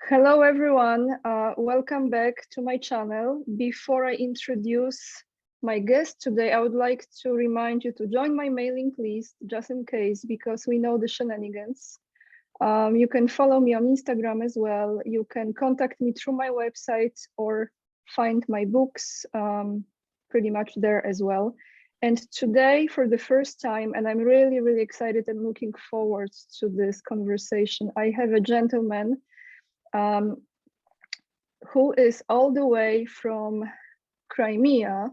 Hello everyone, welcome back to my channel. Before I introduce my guest today, I would like to remind you to join my mailing list just in case, because we know the shenanigans. You can follow me on Instagram as well. You can contact me through my website or find my books pretty much there as well. And today, for the first time, and I'm really excited and looking forward to this conversation, I have a gentleman who is all the way from Crimea,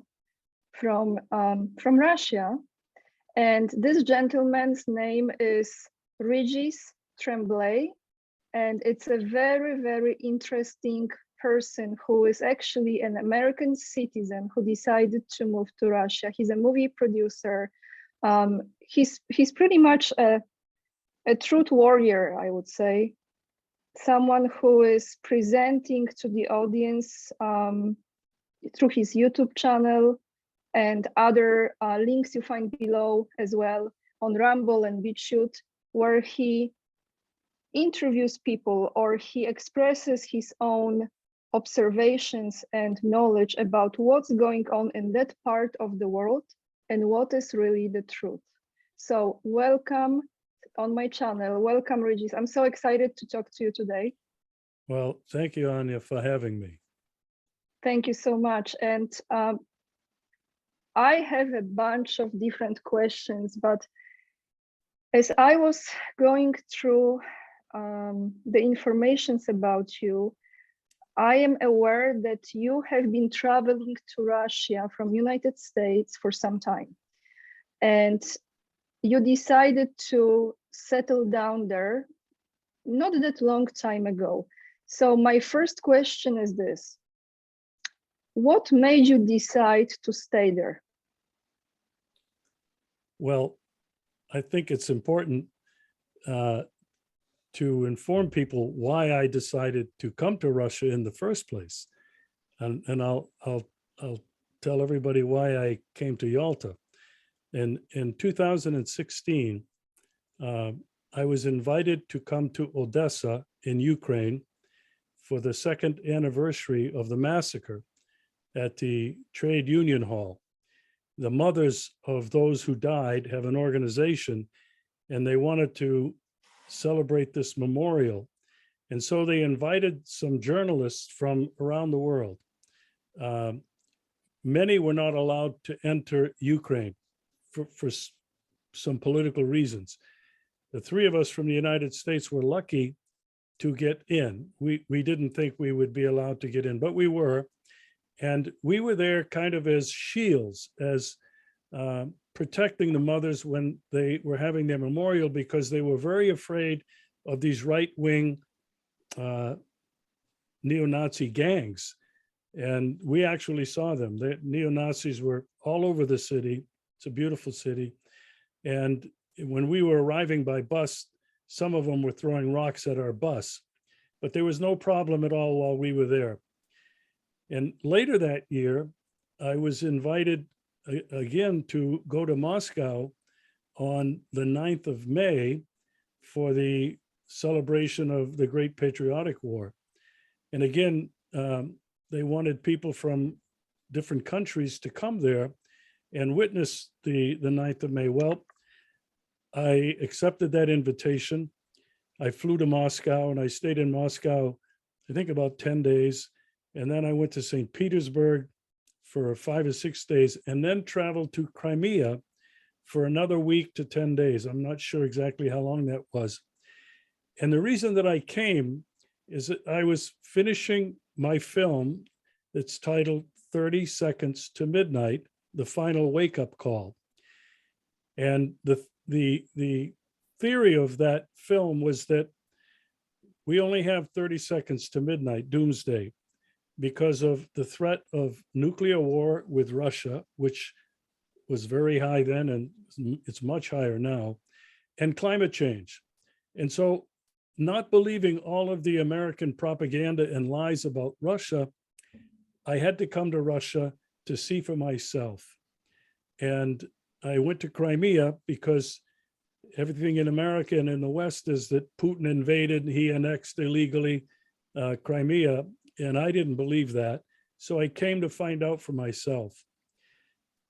from Russia. And this gentleman's name is Regis Tremblay. And it's a very interesting person who is actually an American citizen who decided to move to Russia. He's a movie producer. He's pretty much a truth warrior, I would say. Someone who is presenting to the audience through his YouTube channel and other links you find below as well on Rumble and BitChute, where he interviews people or he expresses his own observations and knowledge about what's going on in that part of the world and what is really the truth. So welcome on my channel. Welcome, Regis. I'm so excited to talk to you today. Well, thank you, Anya, for having me. Thank you so much. And I have a bunch of different questions, but as I was going through the informations about you, I am aware that you have been traveling to Russia from United States for some time. And you decided to settle down there not that long time ago. So my first question is this: what made you decide to stay there? Well, I think it's important to inform people why I decided to come to Russia in the first place. And I'll tell everybody why I came to Yalta. In 2016, I was invited to come to Odessa in Ukraine for the second anniversary of the massacre at the Trade Union Hall. The mothers of those who died have an organization, and they wanted to celebrate this memorial. And so they invited some journalists from around the world. Many were not allowed to enter Ukraine for some political reasons. The three of us from the United States were lucky to get in. We didn't think we would be allowed to get in, but we were. And we were there kind of as shields, as protecting the mothers when they were having their memorial, because they were very afraid of these right-wing neo-Nazi gangs. And we actually saw them. The neo-Nazis were all over the city. It's a beautiful city. And when we were arriving by bus, some of them were throwing rocks at our bus, but there was no problem at all while we were there. And later that year, I was invited again to go to Moscow on the 9th of May for the celebration of the Great Patriotic War. And again, they wanted people from different countries to come there and witness the 9th of May. Well, I accepted that invitation. I flew to Moscow and I stayed in Moscow, I think about 10 days. And then I went to St. Petersburg for 5 or 6 days, and then traveled to Crimea for another week to 10 days. I'm not sure exactly how long that was. And the reason that I came is that I was finishing my film that's titled 30 Seconds to Midnight, The Final Wake-Up Call. And the theory of that film was that we only have 30 seconds to midnight, doomsday, because of the threat of nuclear war with Russia, which was very high then, and it's much higher now, and climate change. And so, not believing all of the American propaganda and lies about Russia, I had to come to Russia to see for myself. And I went to Crimea because everything in America and in the West is that Putin invaded, he annexed illegally, Crimea, and I didn't believe that. So I came to find out for myself.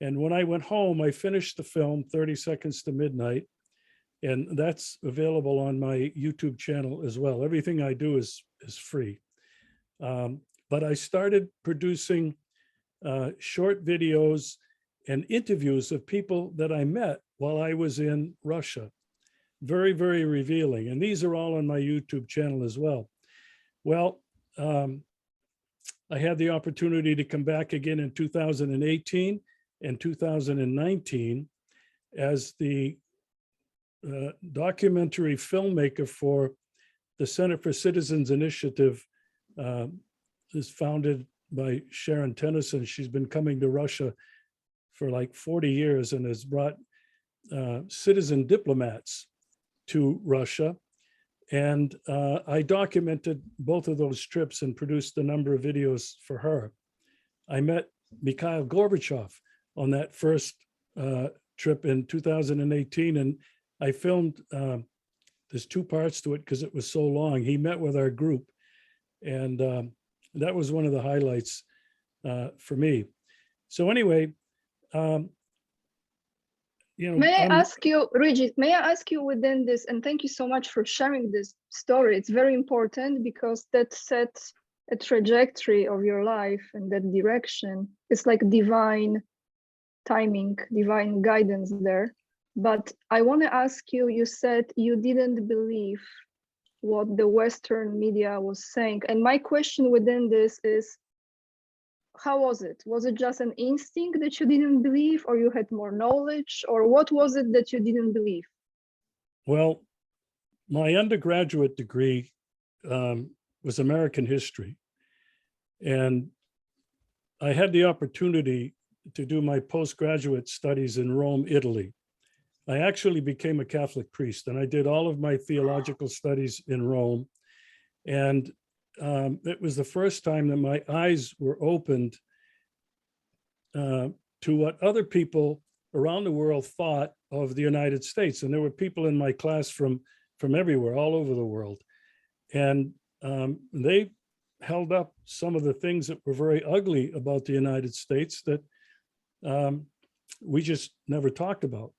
And when I went home, I finished the film, 30 Seconds to Midnight, and that's available on my YouTube channel as well. Everything I do is free. But I started producing short videos and interviews of people that I met while I was in Russia. Very, very revealing. And these are all on my YouTube channel as well. Well, I had the opportunity to come back again in 2018 and 2019 as the documentary filmmaker for the Center for Citizens Initiative. Is founded by Sharon Tennyson. She's been coming to Russia for like 40 years and has brought citizen diplomats to Russia. And I documented both of those trips and produced a number of videos for her. I met Mikhail Gorbachev on that first trip in 2018, and I filmed, there's two parts to it because it was so long. He met with our group, and that was one of the highlights for me. So anyway, may I ask you, Regis, may I ask you within this, and thank you so much for sharing this story. It's very important because that sets a trajectory of your life and that direction. It's like divine timing, divine guidance there. But I want to ask you, you said you didn't believe what the Western media was saying. And my question within this is, how was it? Was it just an instinct that you didn't believe, or you had more knowledge, or what was it that you didn't believe? Well, my undergraduate degree was American history. And I had the opportunity to do my postgraduate studies in Rome, Italy. I actually became a Catholic priest, and I did all of my theological studies in Rome. And it was the first time that my eyes were opened to what other people around the world thought of the United States. And there were people in my class from everywhere, all over the world. And they held up some of the things that were very ugly about the United States that we just never talked about.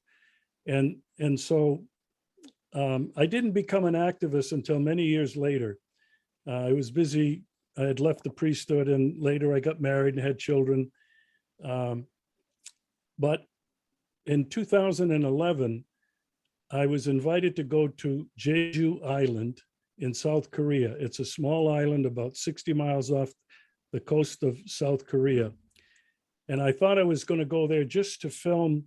And so I didn't become an activist until many years later. I was busy. I had left the priesthood, and later I got married and had children. But in 2011, I was invited to go to Jeju Island in South Korea. It's a small island about 60 miles off the coast of South Korea. And I thought I was going to go there just to film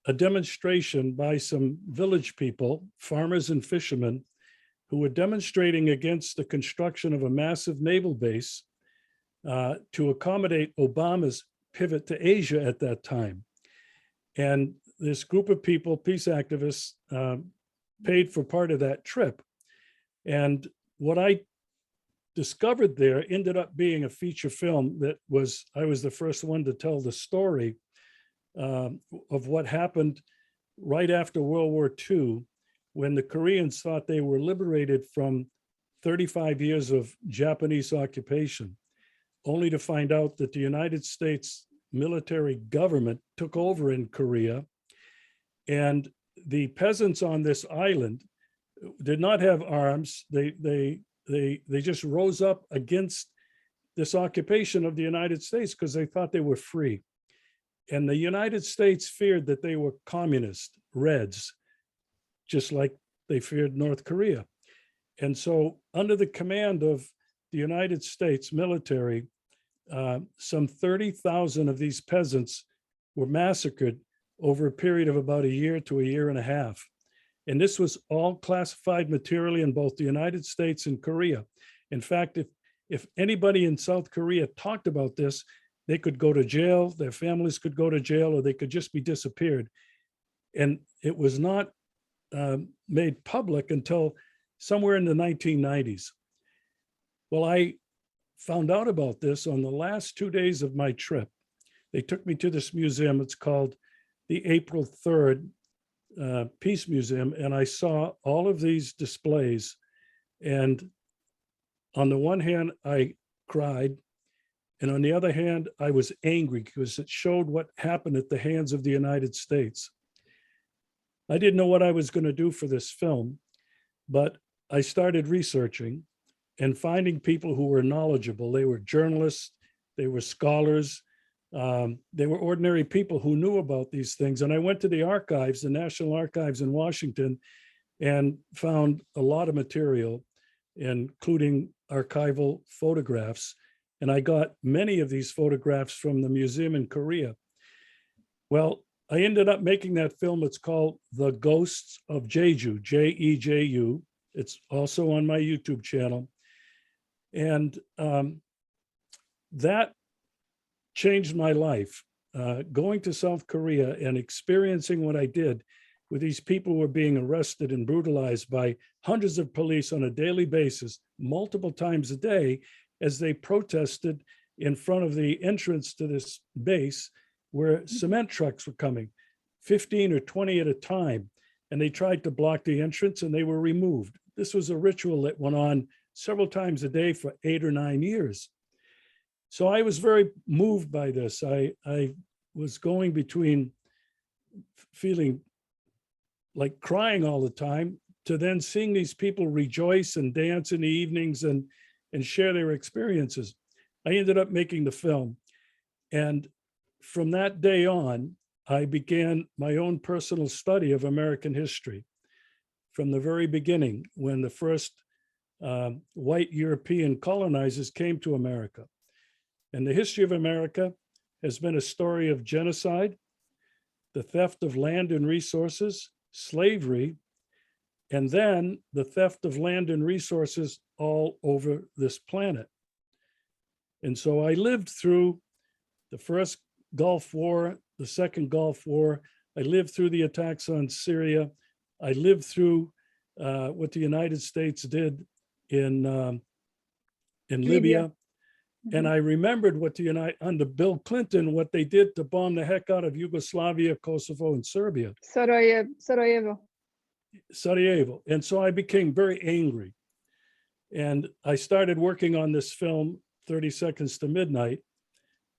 a demonstration by some village people, farmers and fishermen, who were demonstrating against the construction of a massive naval base to accommodate Obama's pivot to Asia at that time. And this group of people, peace activists, paid for part of that trip. And what I discovered there ended up being a feature film that I was the first one to tell the story of what happened right after World War II, when the Koreans thought they were liberated from 35 years of Japanese occupation, only to find out that the United States military government took over in Korea. And the peasants on this island did not have arms. They just rose up against this occupation of the United States because they thought they were free. And the United States feared that they were communist Reds, just like they feared North Korea. And so under the command of the United States military, some 30,000 of these peasants were massacred over a period of about a year to a year and a half. And this was all classified material in both the United States and Korea. In fact, if anybody in South Korea talked about this, they could go to jail, their families could go to jail, or they could just be disappeared. And it was not made public until somewhere in the 1990s. Well, I found out about this on the last 2 days of my trip. They took me to this museum. It's called the April 3rd Peace Museum. And I saw all of these displays. And on the one hand, I cried, and on the other hand, I was angry because it showed what happened at the hands of the United States. I didn't know what I was going to do for this film, but I started researching and finding people who were knowledgeable. They were journalists, they were scholars, they were ordinary people who knew about these things. And I went to the archives, the National Archives in Washington, and found a lot of material, including archival photographs. And I got many of these photographs from the museum in Korea. Well, I ended up making that film. It's called The Ghosts of Jeju, Jeju. It's also on my YouTube channel. And that changed my life. Going to South Korea and experiencing what I did with these people who were being arrested and brutalized by hundreds of police on a daily basis, multiple times a day, as they protested in front of the entrance to this base where cement trucks were coming, 15 or 20 at a time. And they tried to block the entrance and they were removed. This was a ritual that went on several times a day for 8 or 9 years. So I was very moved by this. I was going between feeling like crying all the time to then seeing these people rejoice and dance in the evenings and share their experiences. I ended up making the film. And from that day on, I began my own personal study of American history from the very beginning, when the first white European colonizers came to America. And the history of America has been a story of genocide, the theft of land and resources, slavery, and then the theft of land and resources all over this planet. And so I lived through the first Gulf War, the second Gulf War. I lived through the attacks on Syria. I lived through what the United States did in Libya. And I remembered what under Bill Clinton, what they did to bomb the heck out of Yugoslavia, Kosovo, and Serbia. Sarajevo. And so I became very angry. And I started working on this film, 30 Seconds to Midnight.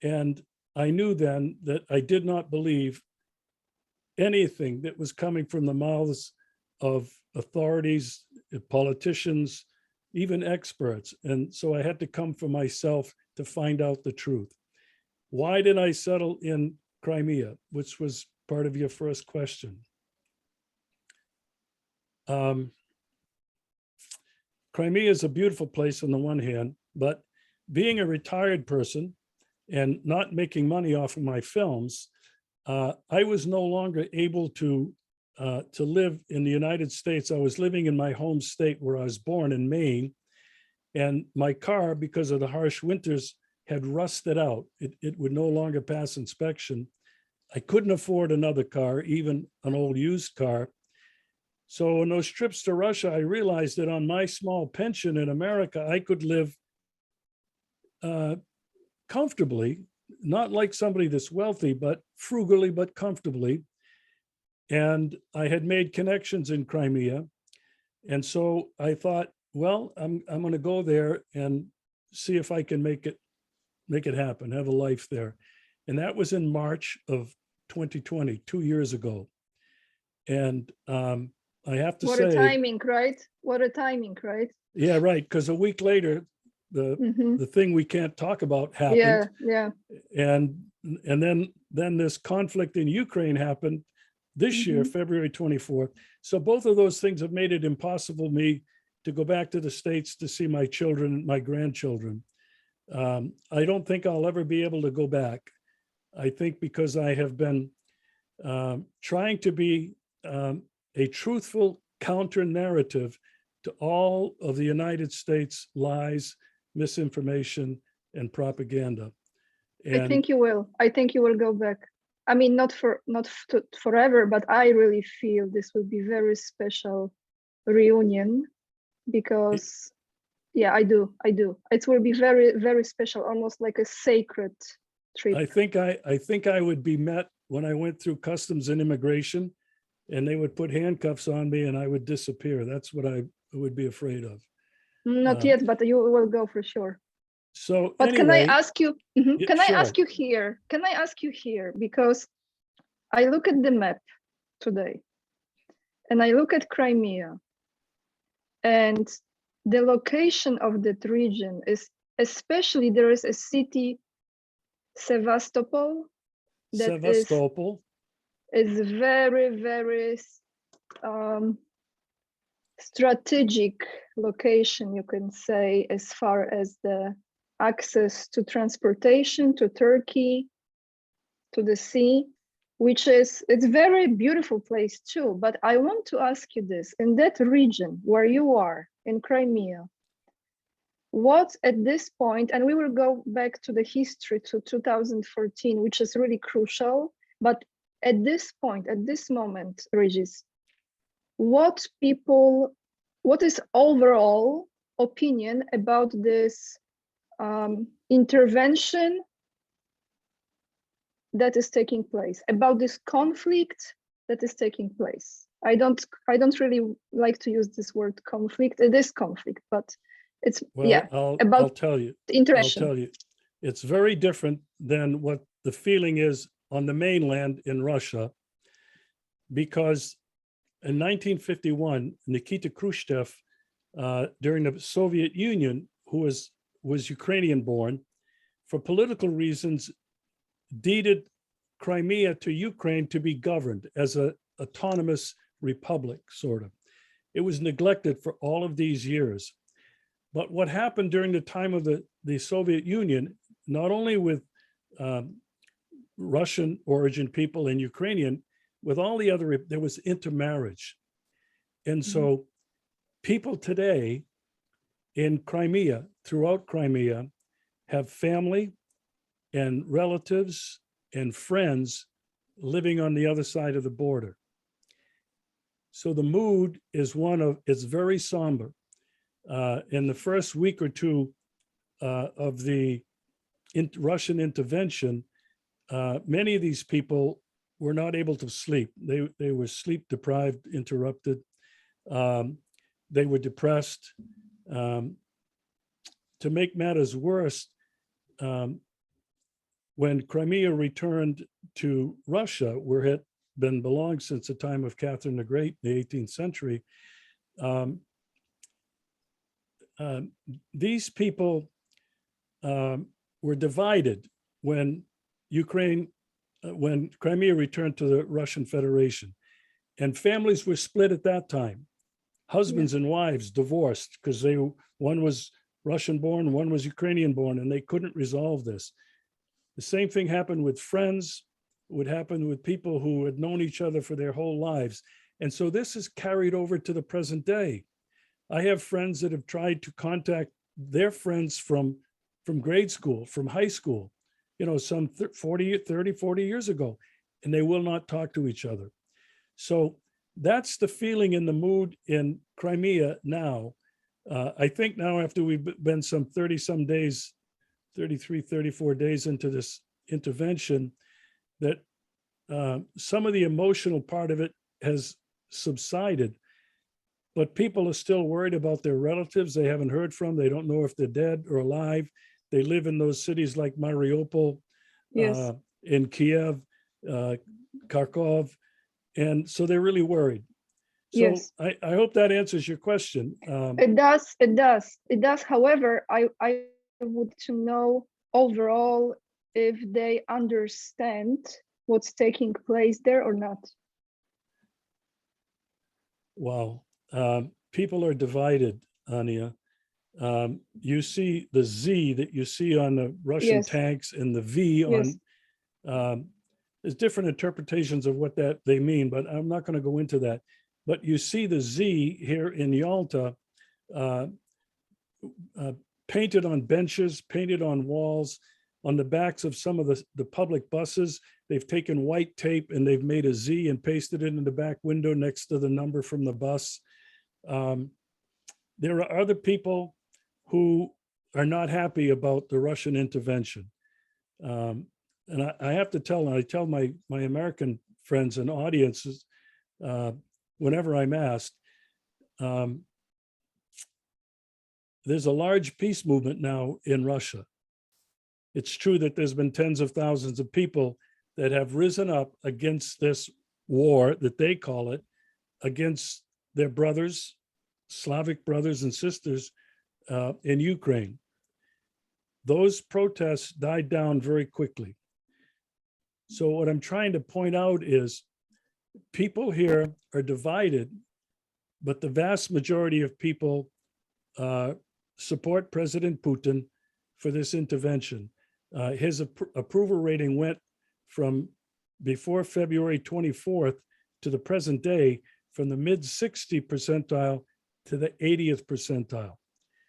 And I knew then that I did not believe anything that was coming from the mouths of authorities, politicians, even experts. And so I had to come for myself to find out the truth. Why did I settle in Crimea, which was part of your first question? Crimea is a beautiful place on the one hand, but being a retired person and not making money off of my films, I was no longer able to live in the United States. I was living in my home state where I was born in Maine, and my car, because of the harsh winters, had rusted out. It would no longer pass inspection. I couldn't afford another car, even an old used car. So in those trips to Russia, I realized that on my small pension in America, I could live comfortably, not like somebody that's wealthy, but frugally, but comfortably. And I had made connections in Crimea. And so I thought, well, I'm going to go there and see if I can make it happen, have a life there. And that was in March of 2020, 2 years ago. And I have to say— What a timing, right? What a timing, right? Yeah, right. Because a week later, the thing we can't talk about happened. Yeah. And then this conflict in Ukraine happened this year, February 24th. So both of those things have made it impossible for me to go back to the States to see my children, my grandchildren. I don't think I'll ever be able to go back. I think because I have been trying to be a truthful counter narrative to all of the United States lies, misinformation, and propaganda. And I think you will. I think you will go back. I mean, not forever, but I really feel this will be very special reunion, because yeah, I do. It will be very, very special, almost like a sacred trip. I think I would be met when I went through customs and immigration, and they would put handcuffs on me and I would disappear. That's what I would be afraid of. Not yet, but you will go for sure. So But anyway, can I ask you? yeah, Can I sure. ask you here? Can I ask you here? Because I look at the map today, and I look at Crimea, and the location of that region is, especially there is a city, Sevastopol, that Sevastopol. is very, very strategic location, you can say, as far as the access to transportation to Turkey, to the sea, which is, it's very beautiful place too. But I want to ask you this, in that region where you are in Crimea, what at this point, and we will go back to the history to 2014, which is really crucial, but at this point, at this moment, Regis, what is overall opinion about this intervention that is taking place, about this conflict that is taking place? I don't really like to use this word conflict. It is conflict, but it's, Well, yeah, I'll tell you. intervention. I'll tell you. It's very different than what the feeling is on the mainland in Russia, because in 1951, Nikita Khrushchev, during the Soviet Union, who was Ukrainian born, for political reasons, deeded Crimea to Ukraine to be governed as an autonomous republic, sort of. It was neglected for all of these years. But what happened during the time of the Soviet Union, not only with Russian origin people and Ukrainian, with all the other, there was intermarriage. And so people today in Crimea, throughout Crimea, have family and relatives and friends living on the other side of the border. So the mood is one of, it's very somber. In the first week or two of the Russian intervention, many of these people were not able to sleep. They were sleep deprived, interrupted. They were depressed. To make matters worse, when Crimea returned to Russia, where it had been belonged since the time of Catherine the Great in the 18th century, these people were divided when Crimea returned to the Russian Federation, and families were split at that time. Husbands and wives divorced because one was Russian born, one was Ukrainian born, and they couldn't resolve this. The same thing happened with friends, would happen with people who had known each other for their whole lives. And so this is carried over to the present day. I have friends that have tried to contact their friends from grade school, from high school, some 30, 40 years ago, and they will not talk to each other. So that's the feeling in the mood in Crimea now. I think now, after we've been some 30 some days, 33, 34 days into this intervention, that some of the emotional part of it has subsided, but people are still worried about their relatives they haven't heard from. They don't know if they're dead or alive. They live in those cities like Mariupol, in Kiev, Kharkov, and so they're really worried. So I hope that answers your question. It does. However, I would to know overall if they understand what's taking place there or not. Wow. People are divided, Anya. You see the Z that you see on the Russian tanks and the V on, there's different interpretations of what that they mean, but I'm not going to go into that. But you see the Z here in Yalta, painted on benches, painted on walls, on the backs of some of the public buses. They've taken white tape and they've made a Z and pasted it in the back window next to the number from the bus. There are other people who are not happy about the Russian intervention. And I have to tell, and I tell my American friends and audiences, whenever I'm asked, there's a large peace movement now in Russia. It's true that there's been tens of thousands of people that have risen up against this war, that they call it, against their brothers, Slavic brothers and sisters in Ukraine. Those protests died down very quickly. So what I'm trying to point out is people here are divided, but the vast majority of people support President Putin for this intervention. His approval rating went from before February 24th to the present day from the mid 60 percentile to the 80th percentile.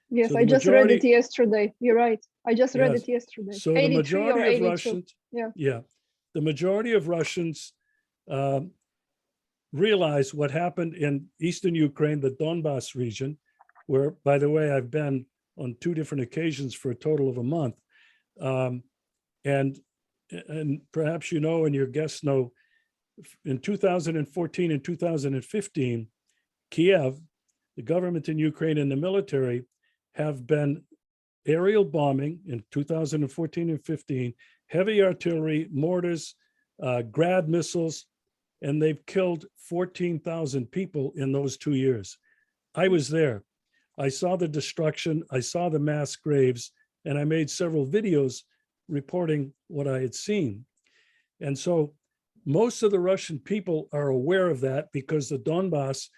Yes, So I just read it majority- yesterday. You're right. I just read Yes. it yesterday. So the 83 or majority of 82. Russians, Yeah. the majority of Russians realize what happened in Eastern Ukraine, the Donbass region, where, by the way, I've been on 2 different occasions for a total of a month. And perhaps you know, and your guests know, in 2014 and 2015, Kiev, the government in Ukraine and the military have been aerial bombing in 2014 and 15, heavy artillery, mortars, Grad missiles, and they've killed 14,000 people in those 2 years. I was there. I saw the destruction, I saw the mass graves, and I made several videos reporting what I had seen. And so most of the Russian people are aware of that because the Donbass,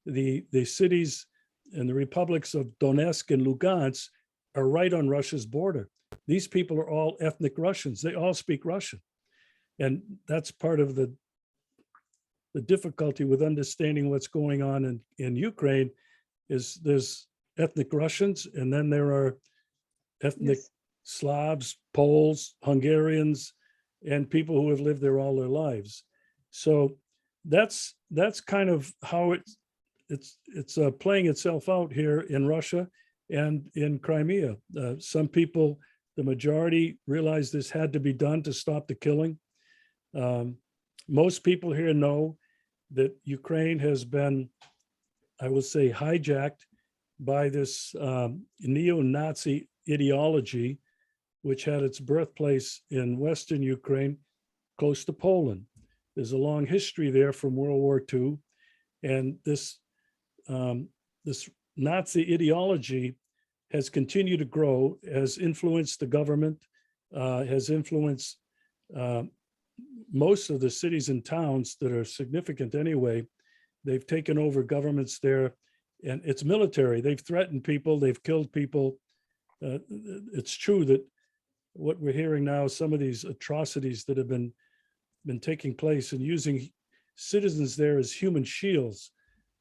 the cities and the republics of Donetsk and Lugansk are right on Russia's border. These people are all ethnic Russians. They all speak Russian. And that's part of the difficulty with understanding what's going on in Ukraine is there's ethnic Russians, and then there are ethnic Slavs, Poles, Hungarians, and people who have lived there all their lives. So that's kind of how it's playing itself out here in Russia and in Crimea. Some people, the majority, realized this had to be done to stop the killing. Most people here know that Ukraine has been, I will say, hijacked by this neo-Nazi ideology, which had its birthplace in Western Ukraine, close to Poland. There's a long history there from World War II. And this Nazi ideology has continued to grow, has influenced the government, has influenced most of the cities and towns that are significant anyway. They've taken over governments there, and it's military. They've threatened people, they've killed people. It's true that what we're hearing now, some of these atrocities that have been taking place and using citizens there as human shields,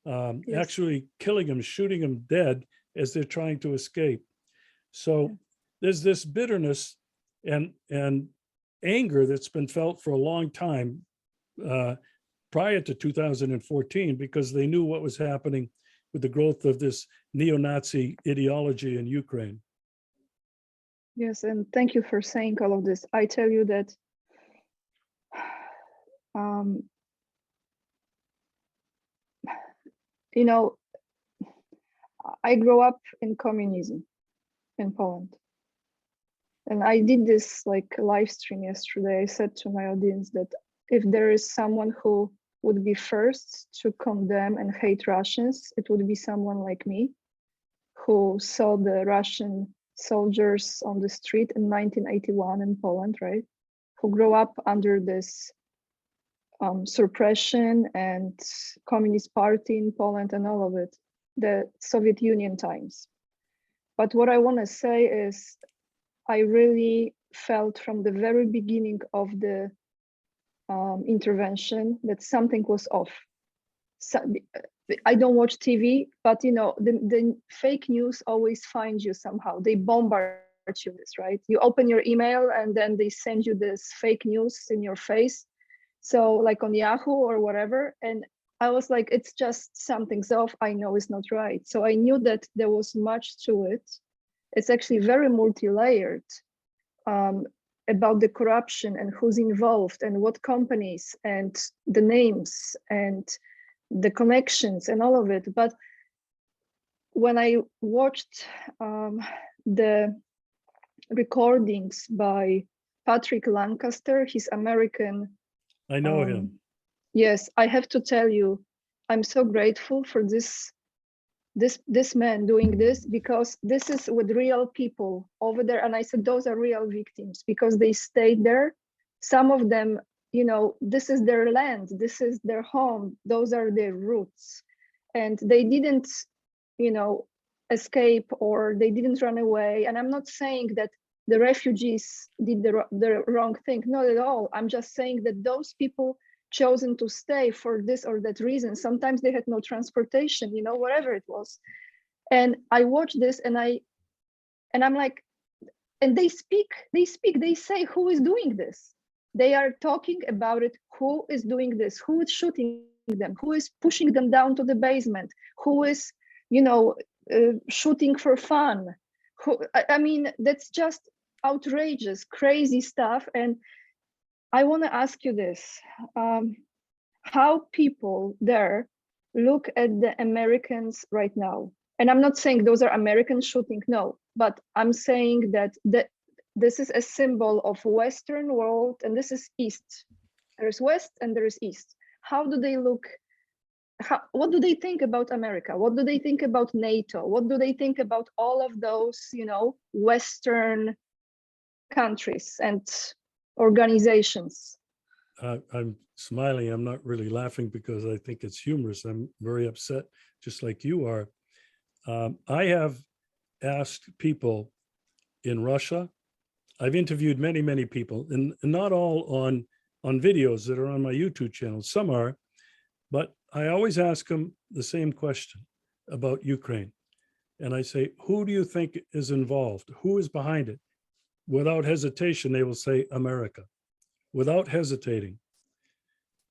actually killing them, shooting them dead as they're trying to escape. So there's this bitterness and anger that's been felt for a long time prior to 2014, because they knew what was happening with the growth of this neo-Nazi ideology in Ukraine. Yes, and thank you for saying all of this. I tell you that you know, I grew up in communism in Poland. And I did this like live stream yesterday. I said to my audience that if there is someone who would be first to condemn and hate Russians, it would be someone like me, who saw the Russian soldiers on the street in 1981 in Poland, right? Who grew up under this suppression and Communist Party in Poland and all of it, the Soviet Union times. But what I want to say is, I really felt from the very beginning of the intervention that something was off. So, I don't watch TV, but you know, the fake news always finds you somehow. They bombard you with this, right? You open your email and then they send you this fake news in your face. So like on Yahoo or whatever. And I was like, it's just something's off. I know it's not right. So I knew that there was much to it. It's actually very multi-layered about the corruption and who's involved and what companies and the names and the connections and all of it. But when I watched the recordings by Patrick Lancaster, his American, I know him. yes, I have to tell you, I'm so grateful for this man doing this, because this is with real people over there. And I said, those are real victims because they stayed there. Some of them, you know, this is their land, this is their home, those are their roots. And they didn't, you know, escape, or they didn't run away. And I'm not saying that the refugees did the wrong thing, not at all. I'm just saying that those people chosen to stay for this or that reason. Sometimes they had no transportation, you know, whatever it was. And I watched this and I'm like, and they say, who is doing this? They are talking about it. Who is doing this? Who is shooting them? Who is pushing them down to the basement? Who is, you know, shooting for fun? I mean, that's just outrageous, crazy stuff. And I want to ask you this, how people there look at the Americans right now. And I'm not saying those are Americans shooting, no, but I'm saying that this is a symbol of Western world, and this is East. There's West and there is East. How do they look? What do they think about America? What do they think about NATO? What do they think about all of those, you know, Western countries and organizations? I'm smiling. I'm not really laughing because I think it's humorous. I'm very upset, just like you are. I have asked people in Russia. I've interviewed many, many people, and not all on videos that are on my YouTube channel. Some are, but I always ask them the same question about Ukraine. And I say, who do you think is involved? Who is behind it? Without hesitation, they will say America, without hesitating.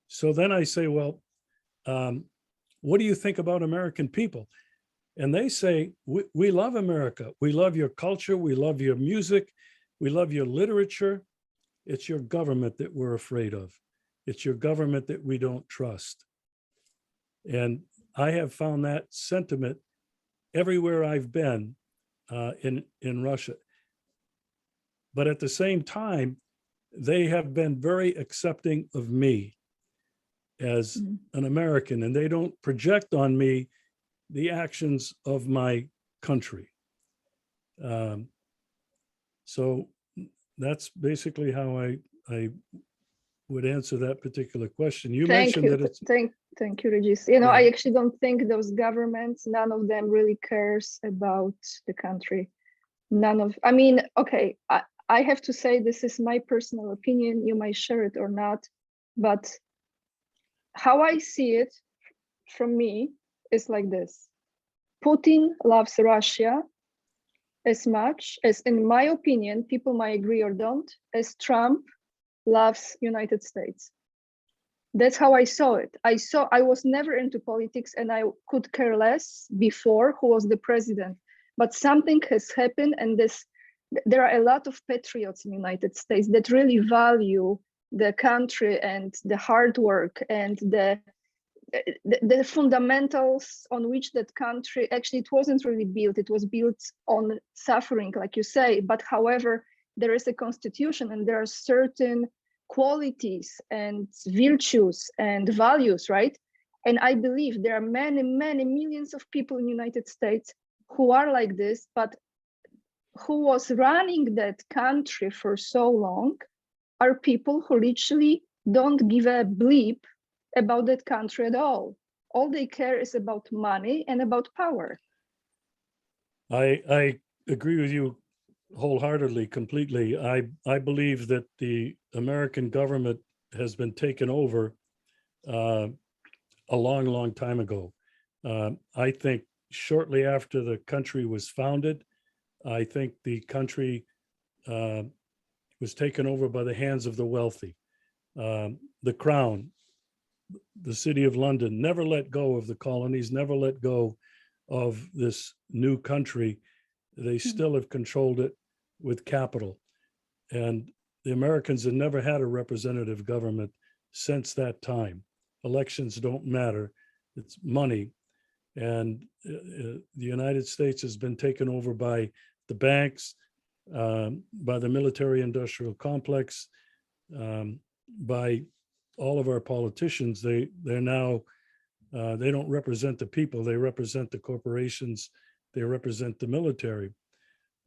So then I say, well, what do you think about American people? And they say, we love America. We love your culture. We love your music. We love your literature. It's your government that we're afraid of. It's your government that we don't trust. And I have found that sentiment everywhere I've been in Russia. But at the same time, they have been very accepting of me as an American, and they don't project on me the actions of my country. So that's basically how I would answer that particular question. You mentioned that it's thank you, Regis. You know, I actually don't think those governments, none of them really cares about the country. I mean, okay, I have to say, this is my personal opinion. You might share it or not, but how I see it from me is like this. Putin loves Russia as much as, in my opinion, people might agree or don't, as Trump loves United States. That's how I saw it. I was never into politics, and I could care less before who was the president. But something has happened, and there are a lot of patriots in the United States that really value the country and the hard work and the fundamentals on which that country, actually, it wasn't really built. It was built on suffering, like you say. But however, there is a constitution, and there are certain qualities and virtues and values, right? And I believe there are many, many millions of people in the United States who are like this, but who was running that country for so long are people who literally don't give a bleep about that country at all. All they care is about money and about power. I agree with you wholeheartedly, completely. I believe that the American government has been taken over a long, long time ago. I think shortly after the country was founded, I think the country was taken over by the hands of the wealthy. The Crown, the City of London, never let go of the colonies, never let go of this new country. They still have controlled it with capital. And the Americans have never had a representative government since that time. Elections don't matter. It's money. And the United States has been taken over by the banks, by the military-industrial complex, by all of our politicians. They're now they don't represent the people. They represent the corporations. They represent the military.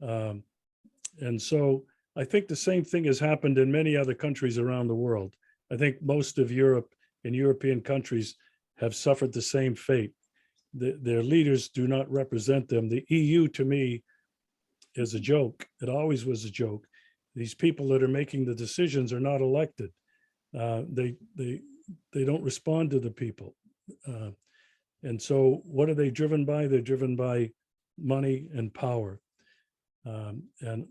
And so I think the same thing has happened in many other countries around the world. I think most of Europe and European countries have suffered the same fate. Their leaders do not represent them. The EU, to me, is a joke. It always was a joke. These people that are making the decisions are not elected. They don't respond to the people. And so what are they driven by? They're driven by money and power. And,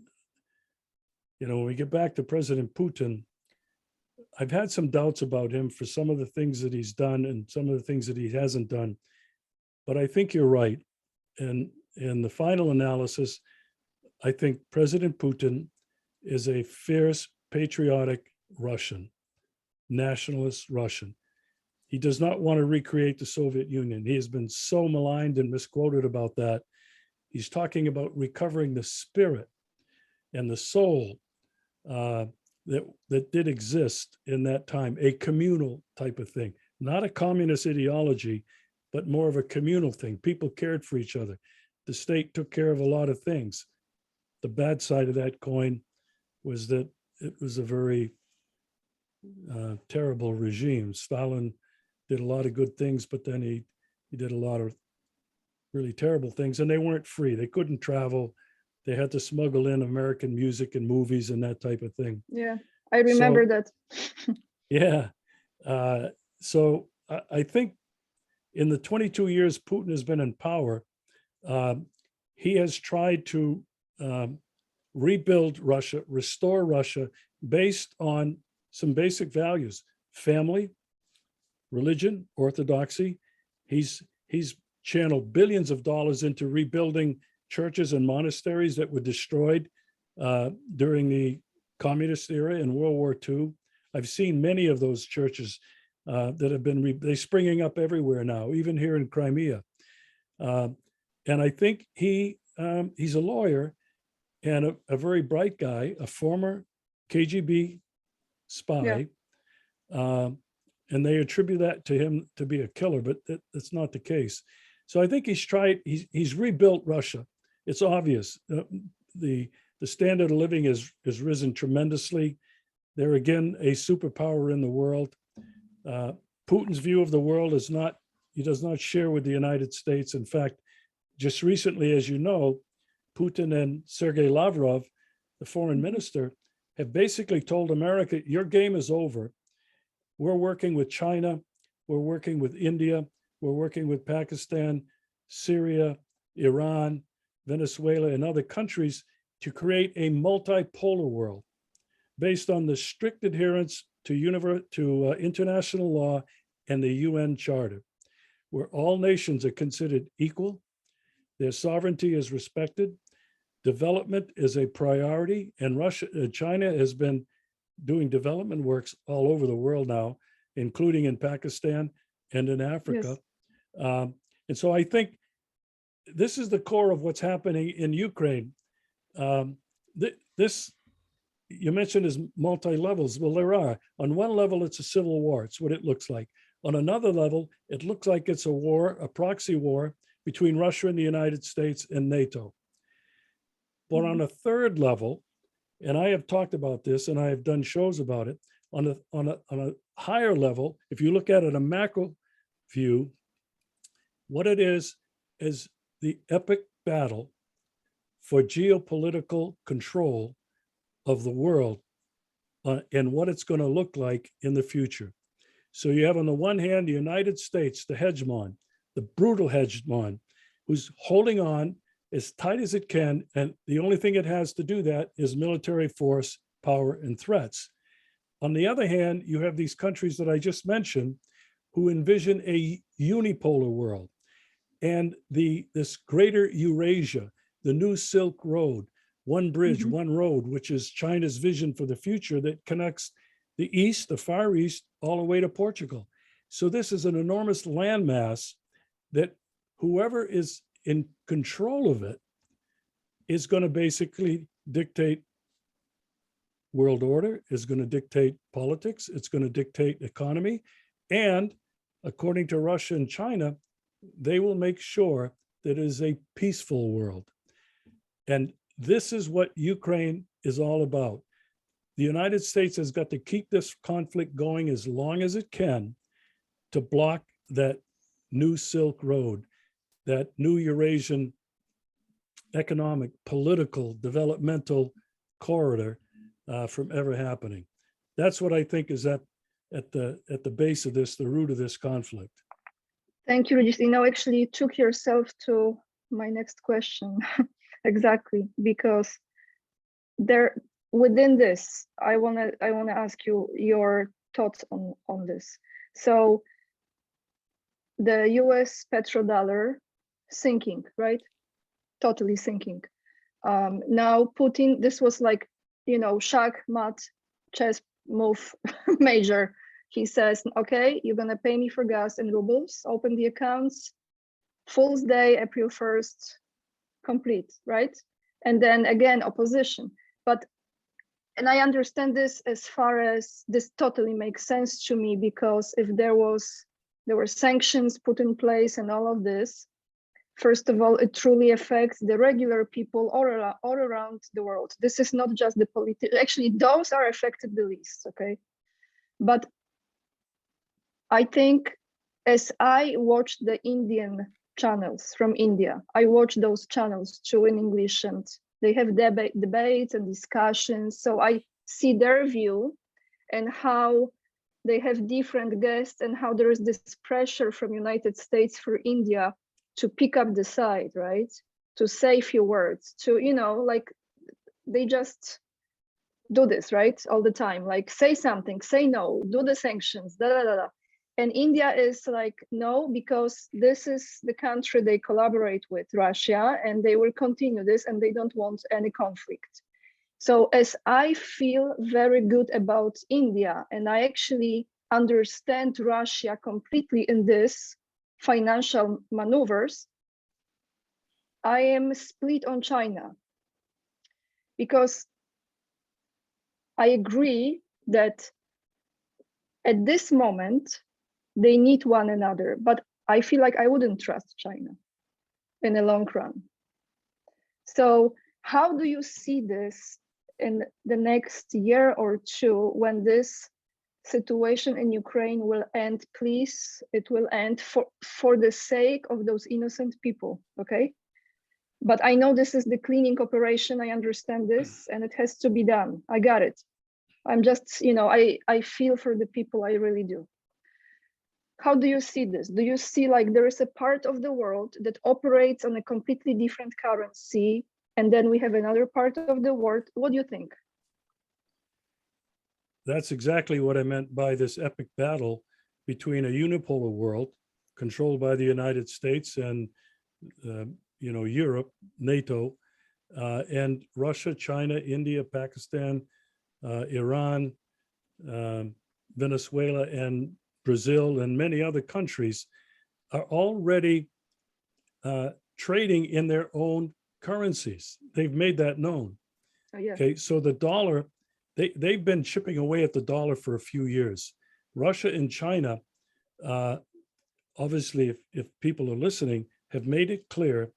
you know, when we get back to President Putin, I've had some doubts about him for some of the things that he's done and some of the things that he hasn't done. But I think you're right. And in the final analysis, I think President Putin is a fierce, patriotic Russian, nationalist Russian. He does not want to recreate the Soviet Union. He has been so maligned and misquoted about that. He's talking about recovering the spirit and the soul that did exist in that time, a communal type of thing, not a communist ideology, but more of a communal thing. People cared for each other. The state took care of a lot of things. The bad side of that coin was that it was a very terrible regime. Stalin did a lot of good things, but then he did a lot of really terrible things, and they weren't free. They couldn't travel. They had to smuggle in American music and movies and that type of thing. Yeah, I remember that. Yeah. So I think in the 22 years Putin has been in power, he has tried to rebuild Russia, restore Russia based on some basic values: family, religion, orthodoxy. He's channeled billions of dollars into rebuilding churches and monasteries that were destroyed during the communist era in World War II. I've seen many of those churches that have been, they're springing up everywhere now, even here in Crimea. And I think he's a lawyer and a very bright guy, a former KGB spy. Yeah. And they attribute that to him to be a killer, but that's not the case. So I think he's rebuilt Russia. It's obvious. The standard of living has risen tremendously. They're again a superpower in the world. Putin's view of the world is not, he does not share with the United States. In fact, just recently, as you know, Putin and Sergei Lavrov, the foreign minister, have basically told America, your game is over. We're working with China, we're working with India, we're working with Pakistan, Syria, Iran, Venezuela, and other countries to create a multipolar world based on the strict adherence to international law and the UN Charter, where all nations are considered equal, their sovereignty is respected, development is a priority, and China has been doing development works all over the world now, including in Pakistan and in Africa. Yes. And so I think this is the core of what's happening in Ukraine. This, you mentioned, is multi-levels. Well, there are. On one level, it's a civil war. It's what it looks like. On another level, it looks like it's a war, a proxy war between Russia and the United States and NATO. But on a third level, and I have talked about this and I have done shows about it, on a higher level, if you look at it a macro view, what it is the epic battle for geopolitical control of the world and what it's going to look like in the future. So you have on the one hand, the United States, the hegemon, the brutal hegemon, who's holding on as tight as it can. And the only thing it has to do that is military force, power, and threats. On the other hand, you have these countries that I just mentioned who envision a unipolar world and this greater Eurasia, the new Silk Road, one bridge, one road, which is China's vision for the future that connects the East, the Far East, all the way to Portugal. So this is an enormous landmass that whoever is in control of it is going to basically dictate world order, is going to dictate politics, it's going to dictate economy. And according to Russia and China, they will make sure that it is a peaceful world. And this is what Ukraine is all about. The United States has got to keep this conflict going as long as it can to block that new Silk Road, that new Eurasian economic, political, developmental corridor from ever happening. That's what I think is at the base of this, the root of this conflict. Thank you, Regis. Actually, you took yourself to my next question. Exactly, because there within this, I wanna ask you your thoughts on this. So the US petrodollar sinking, right? Totally sinking. Now Putin, this was like, shach, mat, chess move major. He says, okay, you're gonna pay me for gas in rubles, open the accounts, Fool's Day, April 1st, complete, right? And then again, opposition. And I understand this as far as this totally makes sense to me, because if there were sanctions put in place and all of this, first of all, it truly affects the regular people all around the world. This is not just the political, actually those are affected the least, okay? But I think as I watched the Indian channels from India, I watch those channels too in English, and they have debates and discussions. So I see their view and how they have different guests and how there is this pressure from United States for India to pick up the side, right? To say a few words, to, like they just do this, right? All the time, like say something, say no, do the sanctions, da da da da. And India is like, no, because this is the country they collaborate with, Russia, and they will continue this and they don't want any conflict. So as I feel very good about India, and I actually understand Russia completely in this financial maneuvers, I am split on China, because I agree that at this moment, they need one another, but I feel like I wouldn't trust China in the long run. So how do you see this in the next year or two when this situation in Ukraine will end? Please, it will end for the sake of those innocent people, okay? But I know this is the cleaning operation, I understand this, and it has to be done. I got it. I'm just, I feel for the people, I really do. How do you see this? Do you see like there is a part of the world that operates on a completely different currency, and then we have another part of the world? What do you think? That's exactly what I meant by this epic battle between a unipolar world controlled by the United States and Europe, NATO, and Russia, China, India, Pakistan, Iran, Venezuela, and Brazil, and many other countries are already trading in their own currencies. They've made that known. Oh, yeah. Okay, so the dollar, they've been chipping away at the dollar for a few years. Russia and China, obviously, if people are listening, have made it clear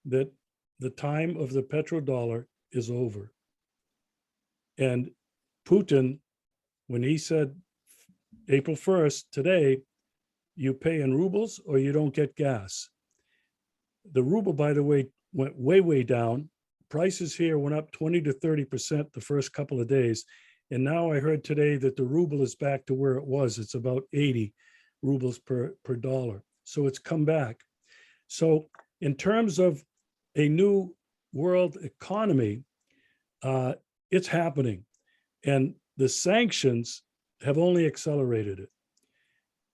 that the time of the petrodollar is over. And Putin, when he said April 1st, today, you pay in rubles or you don't get gas. The ruble, by the way, went way, way down. Prices here went up 20 to 30% the first couple of days. And now I heard today that the ruble is back to where it was. It's about 80 rubles per dollar. So it's come back. So in terms of a new world economy, it's happening. And the sanctions have only accelerated it.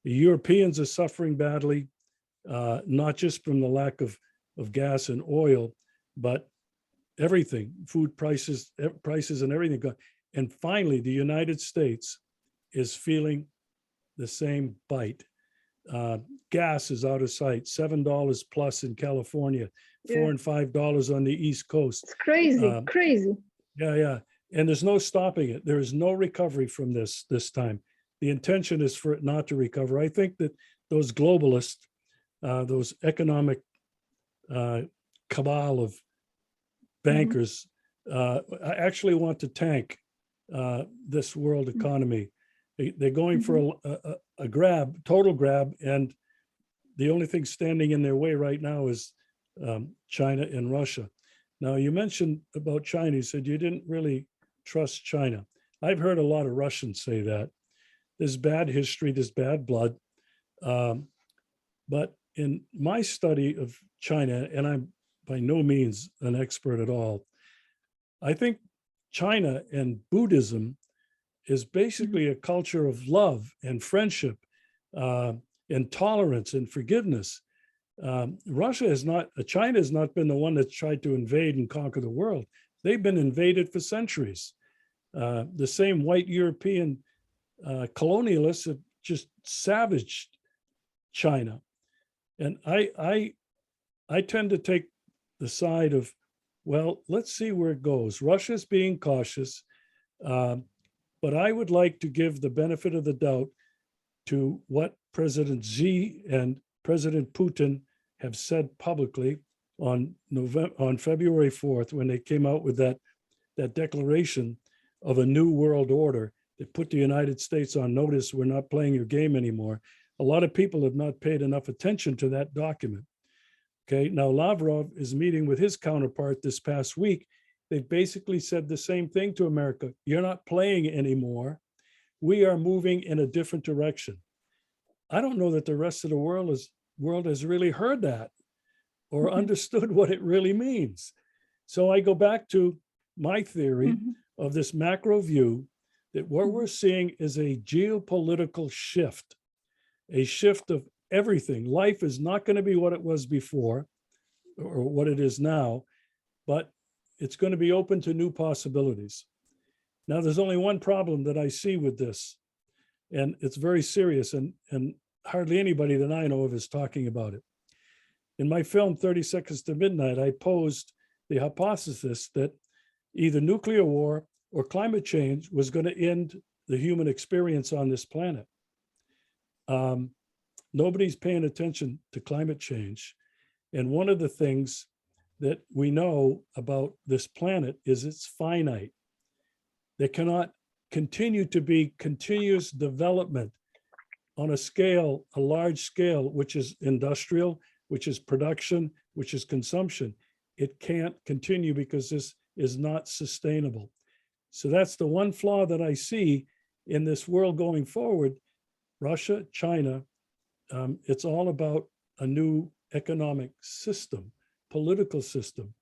The Europeans are suffering badly, not just from the lack of gas and oil, but everything, food prices and everything. And finally, the United States is feeling the same bite. Gas is out of sight, $7 plus in California, Yeah. $4 and $5 on the East Coast. It's crazy, crazy. Yeah, yeah. And there's no stopping it. There is no recovery from this time. The intention is for it not to recover. I think that those globalists, those economic cabal of bankers actually want to tank this world economy. They're going for a grab, total grab, and the only thing standing in their way right now is China and Russia. Now, you mentioned about China. You said you didn't really trust China. I've heard a lot of Russians say that. There's bad history, there's bad blood. But in my study of China, and I'm by no means an expert at all, I think China and Buddhism is basically a culture of love and friendship and tolerance and forgiveness. Russia has not, China has not been the one that's tried to invade and conquer the world. They've been invaded for centuries. The same white European colonialists have just savaged China. And I tend to take the side of, well, let's see where it goes. Russia's being cautious, but I would like to give the benefit of the doubt to what President Xi and President Putin have said publicly on February 4th, when they came out with that declaration of a new world order that put the United States on notice. We're not playing your game anymore. A lot of people have not paid enough attention to that document. Okay, now Lavrov is meeting with his counterpart this past week. They basically said the same thing to America. You're not playing anymore. We are moving in a different direction. I don't know that the rest of the world has really heard that or understood what it really means. So I go back to my theory of this macro view that what we're seeing is a geopolitical shift, a shift of everything. Life is not going to be what it was before or what it is now, but it's going to be open to new possibilities. Now, there's only one problem that I see with this, and it's very serious, and hardly anybody that I know of is talking about it. In my film, 30 Seconds to Midnight, I posed the hypothesis that either nuclear war or climate change was going to end the human experience on this planet. Nobody's paying attention to climate change. And one of the things that we know about this planet is it's finite. There cannot continue to be continuous development on a scale, a large scale, which is industrial, which is production, which is consumption. It can't continue because this is not sustainable. So that's the one flaw that I see in this world going forward. Russia, China, it's all about a new economic system, political system,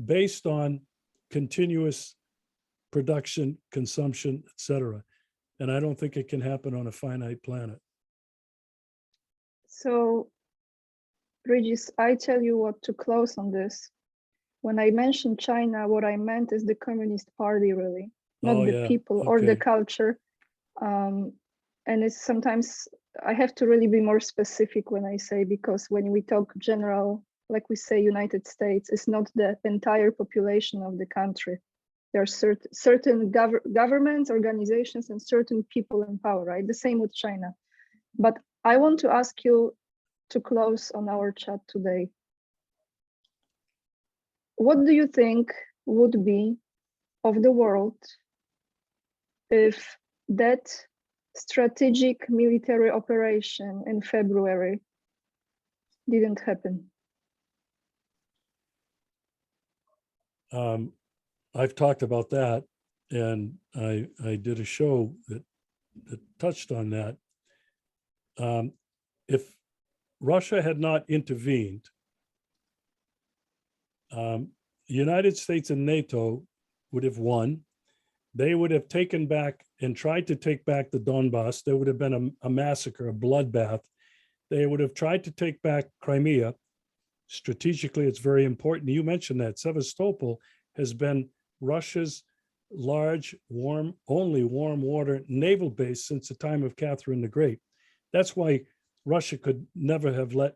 based on continuous production, consumption, et cetera. And I don't think it can happen on a finite planet. So, Regis, I tell you what, to close on this. When I mentioned China, what I meant is the Communist Party, really, not the people or the culture. And it's sometimes I have to really be more specific when I say, because when we talk general, like we say United States, it's not the entire population of the country. There are certain governments, organizations, and certain people in power, right? The same with China. But I want to ask you to close on our chat today. What do you think would be of the world if that strategic military operation in February didn't happen? I've talked about that, and I did a show that touched on that. If Russia had not intervened, the United States and NATO would have won. They would have taken back and tried to take back the Donbass. There would have been a massacre, a bloodbath. They would have tried to take back Crimea. Strategically, it's very important. You mentioned that Sevastopol has been Russia's large, only warm water naval base since the time of Catherine the Great. That's why Russia could never have let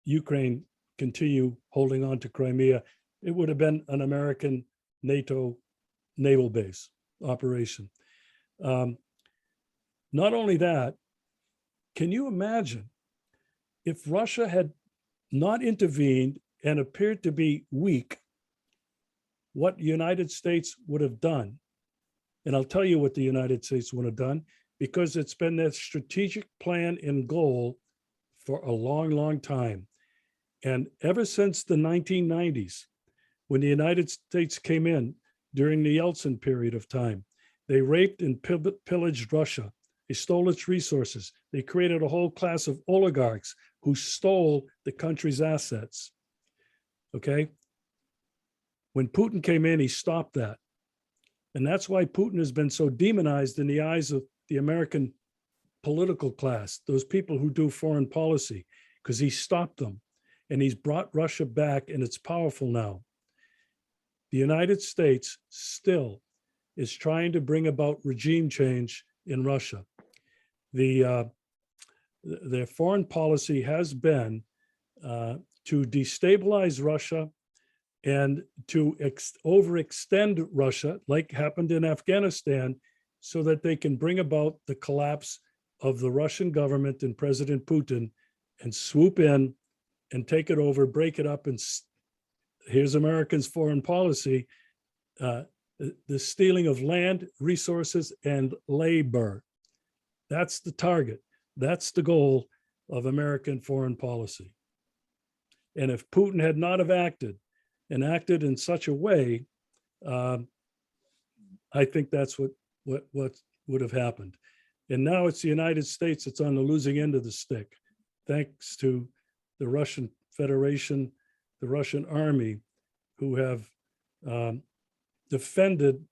Ukraine continue holding on to Crimea. It would have been an American NATO naval base operation. Not only that, can you imagine if Russia had not intervened and appeared to be weak, what the United States would have done? And I'll tell you what the United States would have done, because it's been their strategic plan and goal for a long, long time. And ever since the 1990s, when the United States came in during the Yeltsin period of time, they raped and pillaged Russia. They stole its resources. They created a whole class of oligarchs who stole the country's assets. Okay? When Putin came in, he stopped that. And that's why Putin has been so demonized in the eyes of the American political class, those people who do foreign policy, because he stopped them. And he's brought Russia back, and it's powerful now. The United States still is trying to bring about regime change in Russia. Their foreign policy has been to destabilize Russia and to overextend Russia, like happened in Afghanistan, so that they can bring about the collapse of the Russian government and President Putin and swoop in and take it over, break it up. And here's America's foreign policy, the stealing of land, resources, and labor. That's the target. That's the goal of American foreign policy. And if Putin had not have acted in such a way, I think that's what would have happened. And now it's the United States that's on the losing end of the stick, thanks to the Russian Federation, the Russian army, who have defended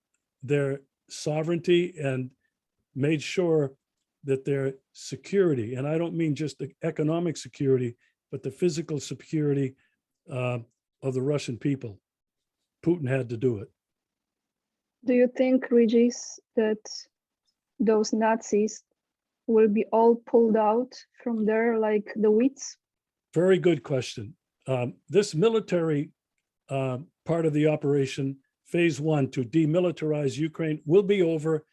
their sovereignty and made sure that their security, and I don't mean just the economic security, but the physical security of the Russian people. Putin had to do it. Do you think, Regis, that those Nazis will be all pulled out from there like the weeds? Very good question. This military part of the operation, phase one, to demilitarize Ukraine, will be over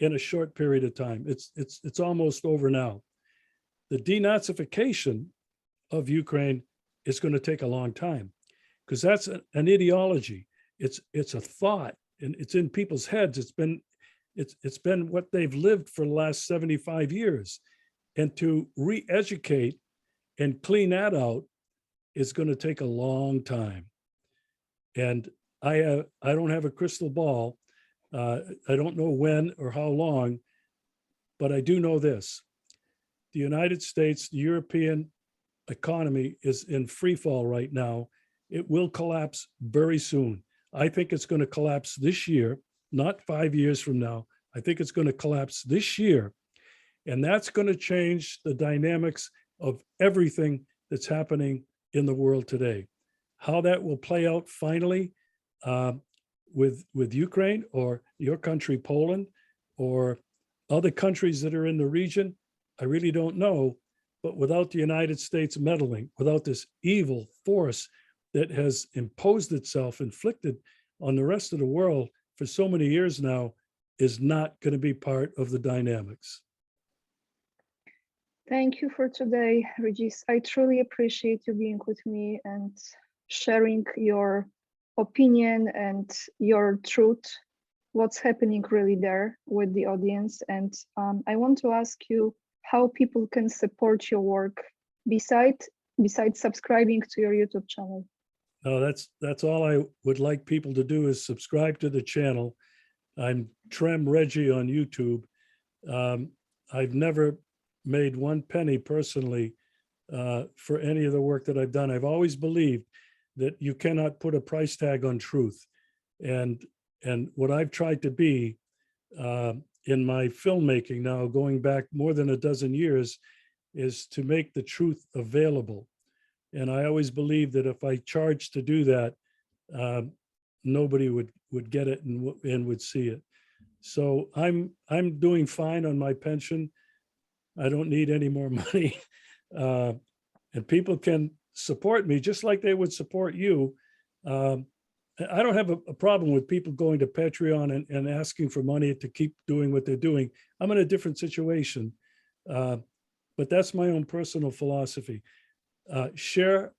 in a short period of time. It's almost over now. The denazification of Ukraine is going to take a long time, because that's an ideology. It's a thought, and it's in people's heads. It's been what they've lived for the last 75 years. And to re-educate and clean that out is going to take a long time. And I don't have a crystal ball. I don't know when or how long, but I do know this. The United States, the European economy is in free fall right now. It will collapse very soon. I think it's going to collapse this year, not 5 years from now. I think it's going to collapse this year. And that's going to change the dynamics of everything that's happening in the world today. How that will play out finally with Ukraine or your country, Poland, or other countries that are in the region, I really don't know. But without the United States meddling, without this evil force that has imposed itself, inflicted on the rest of the world for so many years now, is not going to be part of the dynamics. Thank you for today, Regis. I truly appreciate you being with me and sharing your opinion and your truth, what's happening really there with the audience. And I want to ask you how people can support your work besides subscribing to your YouTube channel. No, that's all I would like people to do, is subscribe to the channel. I'm Regis on YouTube. I've never made one penny personally for any of the work that I've done. I've always believed that you cannot put a price tag on truth. And what I've tried to be in my filmmaking now, going back more than a dozen years, is to make the truth available. And I always believed that if I charged to do that, nobody would get it and would see it. So I'm doing fine on my pension. I don't need any more money. And people can support me just like they would support you. I don't have a problem with people going to Patreon and asking for money to keep doing what they're doing. I'm in a different situation, but that's my own personal philosophy. Share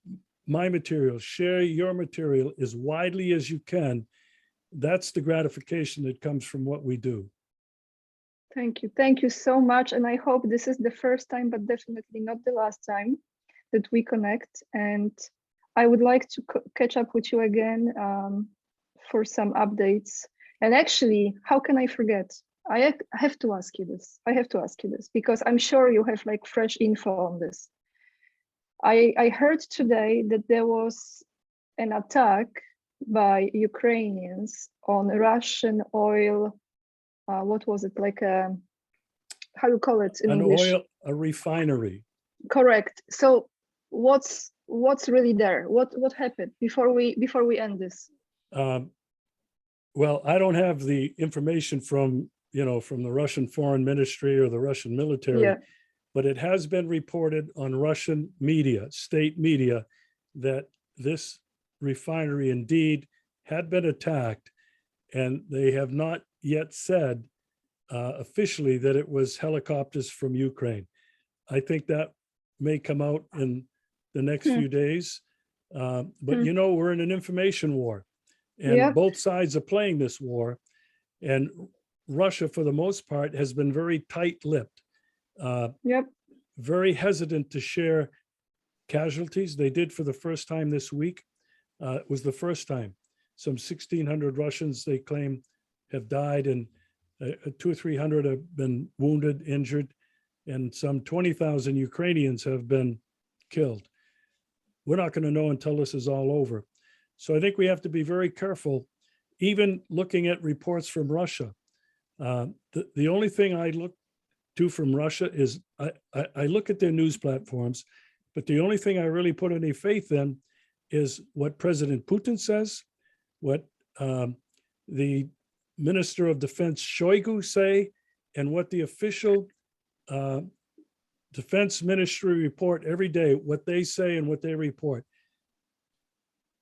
my material, share your material as widely as you can. That's the gratification that comes from what we do. Thank you. Thank you so much. And I hope this is the first time, but definitely not the last time that we connect. And I would like to catch up with you again for some updates. And actually, how can I forget? I have to ask you this. I have to ask you this because I'm sure you have like fresh info on this. I heard today that there was an attack by Ukrainians on Russian oil. What was it, like a, how you call it in English? A refinery. Correct. So what's really there? What happened before we end this? Well, I don't have the information from the Russian Foreign Ministry or the Russian military, Yeah. but it has been reported on Russian media, state media, that this refinery indeed had been attacked, and they have not yet said officially that it was helicopters from Ukraine. I think that may come out in the next few days, but we're in an information war, and both sides are playing this war, and Russia, for the most part, has been very tight-lipped, very hesitant to share casualties. They did for the first time this week. It was the first time. Some 1,600 Russians, they claim, have died, and 200 or 300 have been wounded, injured, and some 20,000 Ukrainians have been killed. We're not going to know until this is all over. So I think we have to be very careful, even looking at reports from Russia. The only thing I look to from Russia is I look at their news platforms, but the only thing I really put any faith in is what President Putin says, what the Minister of Defense Shoigu say, and what the official Defense Ministry report every day, what they say and what they report.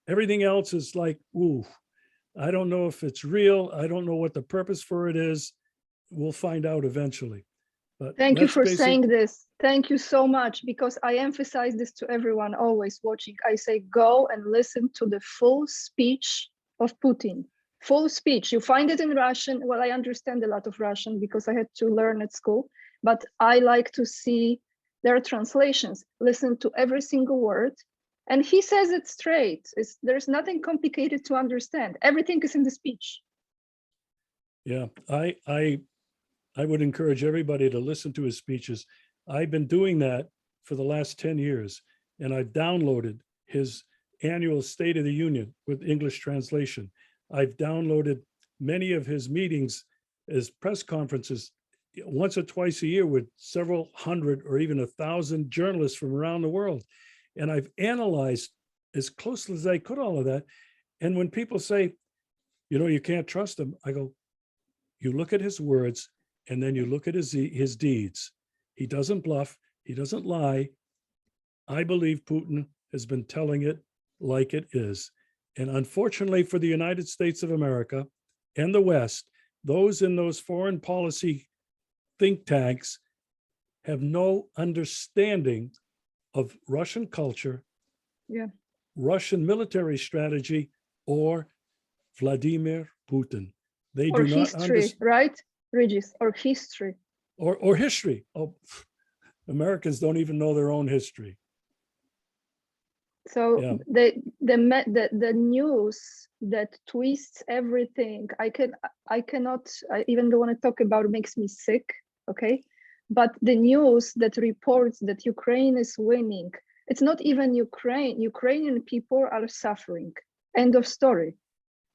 Everything else is like, ooh, I don't know if it's real. I don't know what the purpose for it is. We'll find out eventually. But thank you for saying this. Thank you so much, because I emphasize this to everyone always watching. I say, go and listen to the full speech of Putin. Full speech. You find it in Russian. Well, I understand a lot of Russian because I had to learn at school, but I like to see their translations, listen to every single word. And he says it straight. There's nothing complicated to understand. Everything is in the speech. Yeah, I would encourage everybody to listen to his speeches. I've been doing that for the last 10 years, and I've downloaded his annual State of the Union with English translation. I've downloaded many of his meetings as press conferences once or twice a year with several hundred or even 1,000 journalists from around the world. And I've analyzed as closely as I could all of that. And when people say, you can't trust him, I go, you look at his words and then you look at his deeds. He doesn't bluff. He doesn't lie. I believe Putin has been telling it like it is. And unfortunately for the United States of America and the West, those in those foreign policy think tanks have no understanding of Russian culture, Russian military strategy, or Vladimir Putin. They do not understand, right, Regis, or history. Or history. Oh, Americans don't even know their own history. So the news that twists everything, I cannot, I even don't want to talk about, it makes me sick, okay? But the news that reports that Ukraine is winning, it's not even Ukraine. Ukrainian people are suffering. End of story.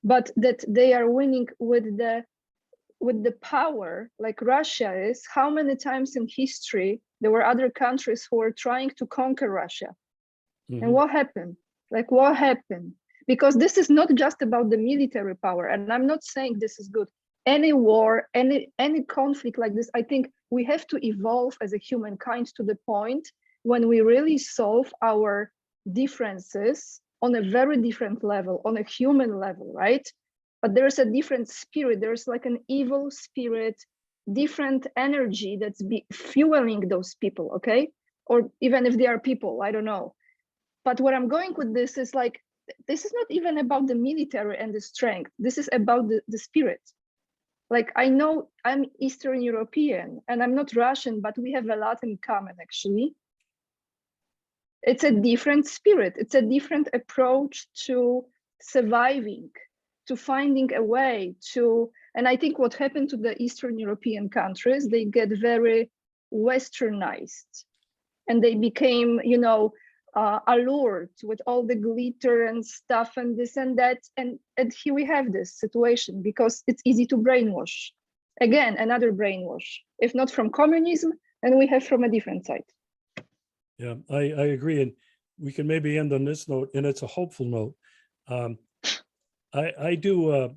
But that they are winning with the power, like Russia is. How many times in history there were other countries who were trying to conquer Russia? Mm-hmm. And what happened? Like, what happened? Because this is not just about the military power. And I'm not saying this is good. any war, any conflict like this, I think we have to evolve as a humankind to the point when we really solve our differences on a very different level, on a human level, right? But there's a different spirit. There's like an evil spirit, different energy that's fueling those people, okay? Or even if they are people, I don't know. But where I'm going with this is like, this is not even about the military and the strength. This is about the spirit. Like, I know I'm Eastern European and I'm not Russian, but we have a lot in common, actually. It's a different spirit. It's a different approach to surviving, to finding a way to, and I think what happened to the Eastern European countries, they get very westernized and they became, you know, allured with all the glitter and stuff and this and that. And here we have this situation because it's easy to brainwash. Again, another brainwash, if not from communism, then we have from a different side. Yeah, I agree. And we can maybe end on this note, and it's a hopeful note. I do,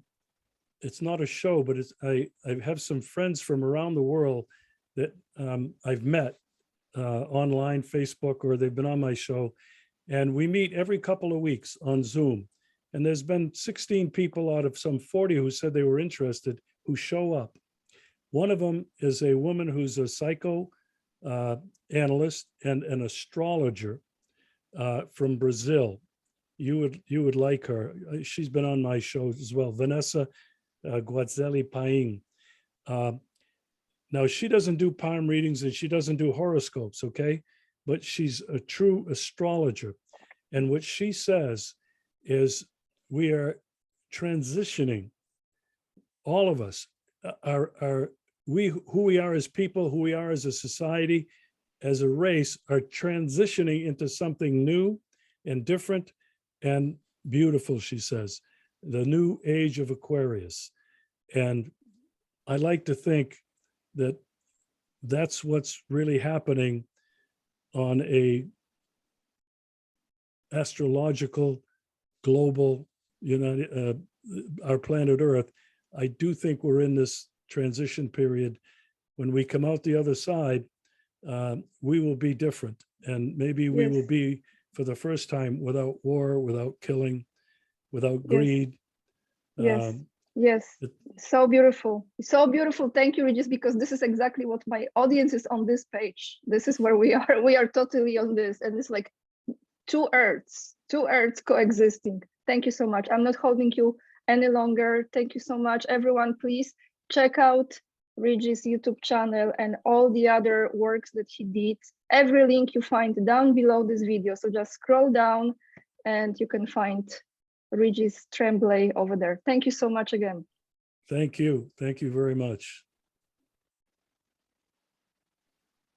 it's not a show, but I have some friends from around the world that I've met online, Facebook, or they've been on my show. And we meet every couple of weeks on Zoom. And there's been 16 people out of some 40 who said they were interested who show up. One of them is a woman who's a psycho analyst and an astrologer from Brazil. You would like her. She's been on my show as well. Vanessa Guazelli Paing. Now, she doesn't do palm readings and she doesn't do horoscopes, okay? But she's a true astrologer. And what she says is we are transitioning, all of us, who we are as people, who we are as a society, as a race, are transitioning into something new and different and beautiful, she says, the new age of Aquarius. And I like to think that that's what's really happening on a astrological, global, our planet Earth. I do think we're in this transition period. When we come out the other side, we will be different. And maybe we will be, for the first time, without war, without killing, without greed. Yes, so beautiful. So beautiful. Thank you, Regis, because this is exactly what my audience is on this page. This is where we are. We are totally on this. And it's like two earths coexisting. Thank you so much. I'm not holding you any longer. Thank you so much, everyone. Please check out Regis' YouTube channel and all the other works that he did. Every link you find down below this video. So just scroll down and you can find Regis Tremblay over there. Thank you so much again. Thank you. Thank you very much.